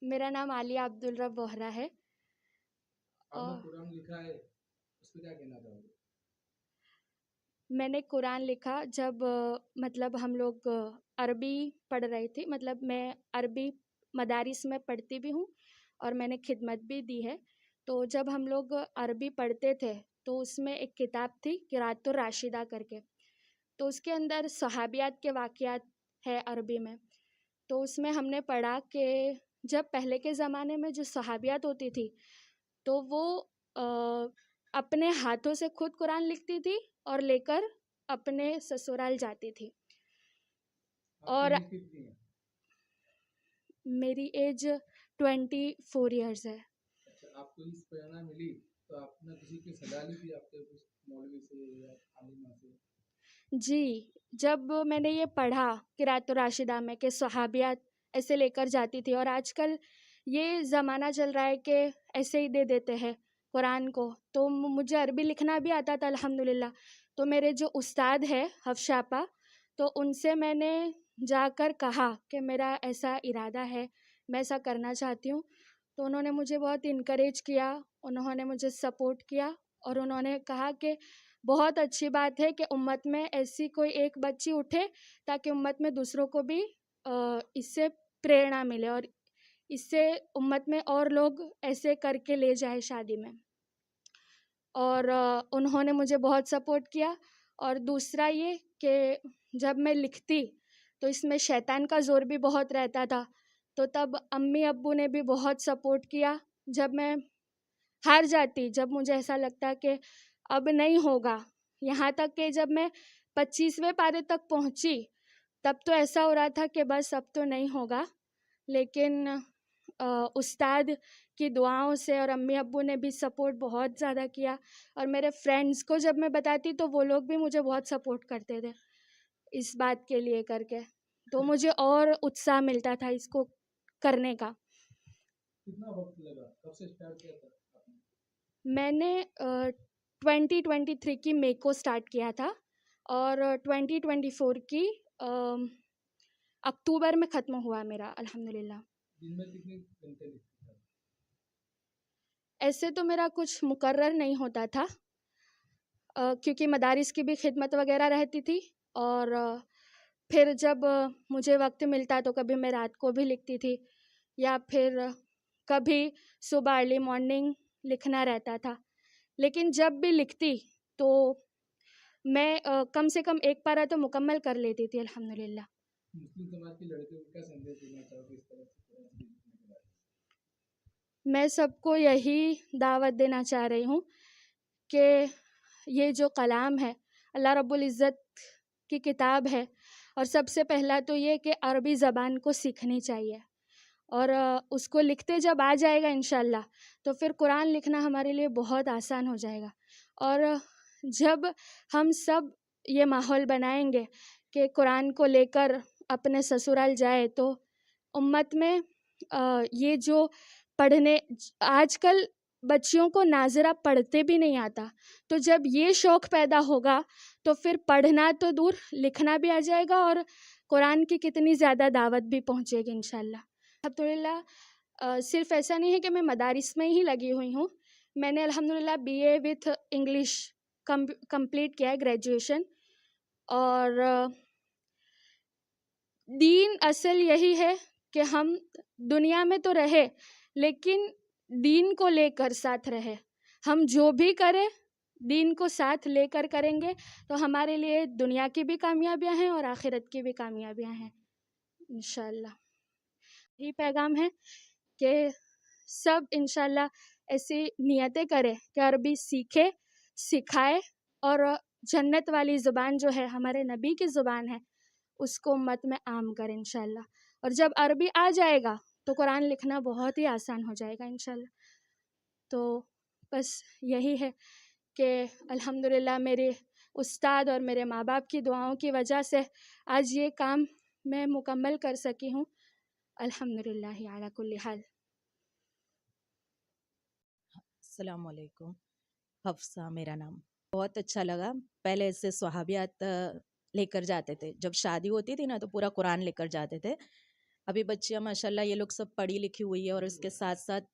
میرا نام عالیہ عبدالرب بوہرا ہے. آپ نے قرآن لکھا ہے، اس پہ کیا کہنا چاہو گے؟ میں نے قرآن لکھا جب مطلب ہم لوگ عربی پڑھ رہے تھے. مطلب میں عربی مدارس میں پڑھتی بھی ہوں اور میں نے خدمت بھی دی ہے. تو جب ہم لوگ عربی پڑھتے تھے تو اس میں ایک کتاب تھی قراءۃ الراشدہ کر کے. تو اس کے اندر صحابیات کے واقعات ہے عربی میں. تو اس میں ہم نے پڑھا کہ جب پہلے کے زمانے میں جو صحابیات ہوتی تھی تو وہ اپنے ہاتھوں سے خود قرآن لکھتی تھی اور لے کر اپنے سسرال جاتی تھی. اور میری ایج 24 ایئرز ہے. اچھا، آپ کو اس پریرنا ملی تو آپ نے کسی کی صلاح لی تھی، آپ کے مولوی سے یا عالمہ سے؟ جی، جب میں نے یہ پڑھا قراءۃ الراشدہ میں کہ صحابیات ایسے لے کر جاتی تھی، اور آج کل یہ زمانہ چل رہا ہے کہ ایسے ہی دے دیتے ہیں قرآن کو. تو مجھے عربی لکھنا بھی آتا تھا الحمدللہ. تو میرے جو استاد ہے حفصہ آپا، تو ان سے میں نے جا کر کہا کہ میرا ایسا ارادہ ہے، میں ایسا کرنا چاہتی ہوں. تو انہوں نے مجھے بہت انکریج کیا، انہوں نے مجھے سپورٹ کیا، اور انہوں نے کہا کہ بہت اچھی بات ہے کہ امت میں ایسی کوئی ایک بچی اٹھے تاکہ امت میں دوسروں کو بھی اس سے پریرنا ملے اور اس سے امت میں اور لوگ ایسے کر کے لے جائے شادی میں. اور انہوں نے مجھے بہت سپورٹ کیا. اور دوسرا یہ کہ جب میں لکھتی تو اس میں شیطان کا زور بھی بہت رہتا تھا. تو تب امی ابو نے بھی بہت سپورٹ کیا. جب میں ہار جاتی، جب مجھے ایسا لگتا کہ اب نہیں ہوگا، یہاں تک کہ جب میں 25ویں پارے تک پہنچی تب تو ایسا ہو رہا تھا کہ بس اب تو نہیں ہوگا. لیکن استاد کی دعاؤں سے اور امی ابو نے بھی سپورٹ بہت زیادہ کیا. اور میرے فرینڈز کو جب میں بتاتی تو وہ لوگ بھی مجھے بہت سپورٹ کرتے تھے اس بات کے لیے کر کے. تو مجھے اور اتساہ ملتا تھا اس کو کرنے کا. کتنا وقت لگا، کب سے اسٹارٹ کیا تھا آپ نے؟ میں نے 2023 کی مئی کو اسٹارٹ کیا تھا اور 2024 کی اکتوبر میں ختم ہوا میرا الحمدللہ. دن میں کتنے گھنٹے لکھتے تھے؟ ایسے تو میرا کچھ مقرر نہیں ہوتا تھا کیونکہ مدارس کی بھی خدمت وغیرہ رہتی تھی. اور پھر جب مجھے وقت ملتا تو کبھی میں رات کو بھی لکھتی تھی یا پھر کبھی صبح ارلی مارننگ لکھنا رہتا تھا. لیکن جب بھی لکھتی تو میں کم سے کم ایک پارہ تو مکمل کر لیتی تھی الحمدللہ. مسلم سماج کی لڑکیوں کو کیا سندیش دینا چاہو گے اس طرح سے قرآن شریف لکھنے کے بارے میں؟ میں سب کو یہی دعوت دینا چاہ رہی ہوں کہ یہ جو کلام ہے اللہ رب العزت کی کتاب ہے، اور سب سے پہلا تو یہ کہ عربی زبان کو سیکھنی چاہیے. اور اس کو لکھتے جب آ جائے گا انشاءاللہ تو پھر قرآن لکھنا ہمارے لیے بہت آسان ہو جائے گا. اور جب ہم سب یہ ماحول بنائیں گے کہ قرآن کو لے کر اپنے سسرال جائے تو امت میں یہ جو پڑھنے آج کل بچیوں کو ناظرہ پڑھتے بھی نہیں آتا، تو جب یہ شوق پیدا ہوگا تو پھر پڑھنا تو دور لکھنا بھی آ جائے گا اور قرآن کی کتنی زیادہ دعوت بھی پہنچے گی انشاءاللہ. الحمدللہ صرف ایسا نہیں ہے کہ میں مدارس میں ہی لگی ہوئی ہوں. میں نے الحمدللہ BA وتھ انگلش کمپلیٹ کیا ہے گریجویشن. اور دین اصل یہی ہے کہ ہم دنیا میں تو رہے لیکن دین کو لے کر ساتھ رہے. ہم جو بھی کریں دین کو ساتھ لے کر کریں گے تو ہمارے لیے دنیا کی بھی کامیابیاں ہیں اور آخرت کی بھی کامیابیاں ہیں انشاءاللہ. یہی پیغام ہے کہ سب انشاءاللہ ایسی نیتیں کرے کہ عربی سیکھے، سکھائے اور جنت والی زبان جو ہے ہمارے نبی کی زبان ہے اس کو امت میں عام کرے انشاءاللہ. اور جب عربی آ جائے گا تو قرآن لکھنا بہت ہی آسان ہو جائے گا انشاءاللہ. تو بس یہی ہے کہ الحمدللہ میرے استاد اور میرے ماں باپ کی دعاؤں کی وجہ سے آج یہ کام میں مکمل کر سکی ہوں الحمدللہ علی کل حال. السلام علیکم. حفصہ میرا نام. بہت اچھا لگا. پہلے سے صحابیات لے کر جاتے تھے، جب شادی ہوتی تھی نا تو پورا قرآن لے کر جاتے تھے. ابھی بچیاں ماشاءاللہ یہ لوگ سب پڑھی لکھی ہوئی ہے اور اس کے ساتھ ساتھ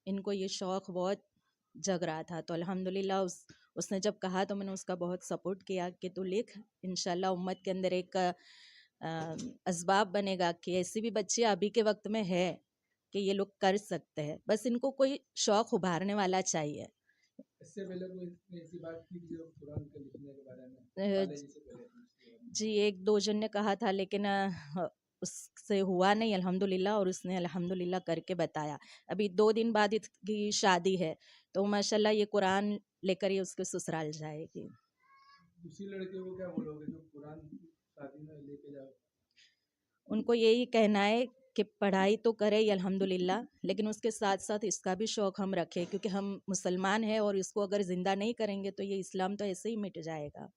ان کو یہ شوق بہت جگ رہا تھا، تو الحمدللہ اس نے جب کہا تو میں نے اس کا بہت سپورٹ کیا کہ تو لکھ، انشاءاللہ امت کے اندر ایک اسباب بنے گا کہ ایسی بھی بچیاں ابھی کے وقت میں ہے کہ یہ لوگ کر سکتے ہیں، بس ان کو کوئی شوق ابھارنے والا چاہیے۔ اس سے پہلے کوئی نے ایسی بات کی جو قرآن کے لکھنے کے بارے میں اہ، والد جی سے پہلے جی ایک دو جن نے کہا تھا لیکن اس سے ہوا نہیں الحمدللہ، اور اس نے الحمدللہ کر کے بتایا۔ ابھی 2 دن بعد اس کی شادی ہے تو ماشاءاللہ یہ قرآن لے کر ہی اس کے سسرال جائے گی۔ دوسری لڑکیوں کو کیا بولو گے جو قرآن شادی میں لے کے جاؤ؟ ان کو یہی کہنا ہے کہ پڑھائی تو کرے ہی الحمدللہ، لیکن اس کے ساتھ ساتھ اس کا بھی شوق ہم رکھیں، کیونکہ ہم مسلمان ہیں اور اس کو اگر زندہ نہیں کریں گے تو یہ اسلام تو ایسے ہی مٹ جائے گا۔